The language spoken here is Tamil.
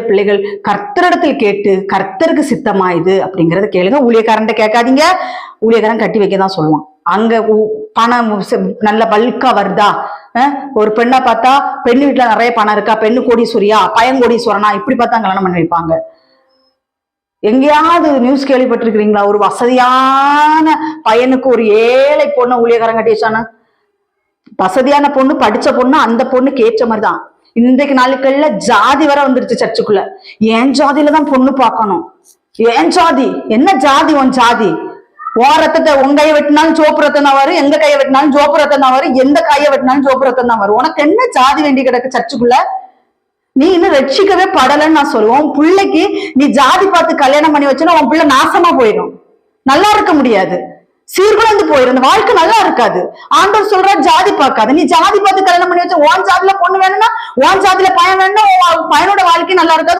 பிள்ளைகள் கர்த்தரிடத்தில் கேட்டு கர்த்தருக்கு சித்தமா இது அப்படிங்கறத கேளுங்க. ஊழியக்காரன் கேட்காதீங்க. ஊழியக்காரன் கட்டி வைக்கதான் சொல்லுவான். அங்க பணம் நல்ல பல்கா வருதா, ஒரு பெண்ணை பார்த்தா பெண்ணு வீட்டுல நிறைய பணம் இருக்கா, பெண்ணு கோடீஸ்வரியா பையன் கோடீஸ்வரனா இப்படி பார்த்தா கல்யாணம் பண்ணி வைப்பாங்க. எங்கேயாவது நியூஸ் கேள்விப்பட்டிருக்கிறீங்களா ஒரு வசதியான பையனுக்கு ஒரு ஏழை பொண்ணு ஊழியக்காரன் கட்டி வச்சானா? வசதியான பொண்ணு படிச்ச பொண்ணு அந்த பொண்ணுக்கு ஏற்ற மாதிரிதான். இன்றைக்கு நாளுக்கள்ல ஜாதி வர வந்துருச்சு சர்ச்சுக்குள்ள. என் ஜாதியில தான் பொண்ணு பார்க்கணும். என் ஜாதி என்ன ஜாதி? உன் ஜாதி உன் ரத்தத்தை உன் கையை வெட்டினாலும் சோப்பு ரத்தம் தான் வரும், எங்க கையை வெட்டினாலும் சோப்பு ரத்தம் தான் வரும், எந்த கையை வெட்டினாலும் சோப்பு ரத்தம் தான் வரும். உனக்கு என்ன ஜாதி வேண்டி கிடக்கு சர்ச்சுக்குள்ள? நீ இன்னும் ரட்சிக்கவே படலன்னு நான் சொல்லுவேன். உன் பிள்ளைக்கு நீ ஜாதி பார்த்து கல்யாணம் பண்ணி வச்சுன்னா உன் பிள்ளை நாசமா போயிடும், நல்லா இருக்க முடியாது, சீர்குலைந்து போயிடும், அந்த வாழ்க்கை நல்லா இருக்காது. ஆண்டவர் சொல்ற ஜாதி பார்க்காது. நீ ஜாதி பார்த்து கல்யாணம் பண்ணி வச்ச உன் ஜாதியில பொண்ணு வேணும்னா உன் ஜாதியில பையன் வேணும்னா பையனோட வாழ்க்கை நல்லா இருக்காது,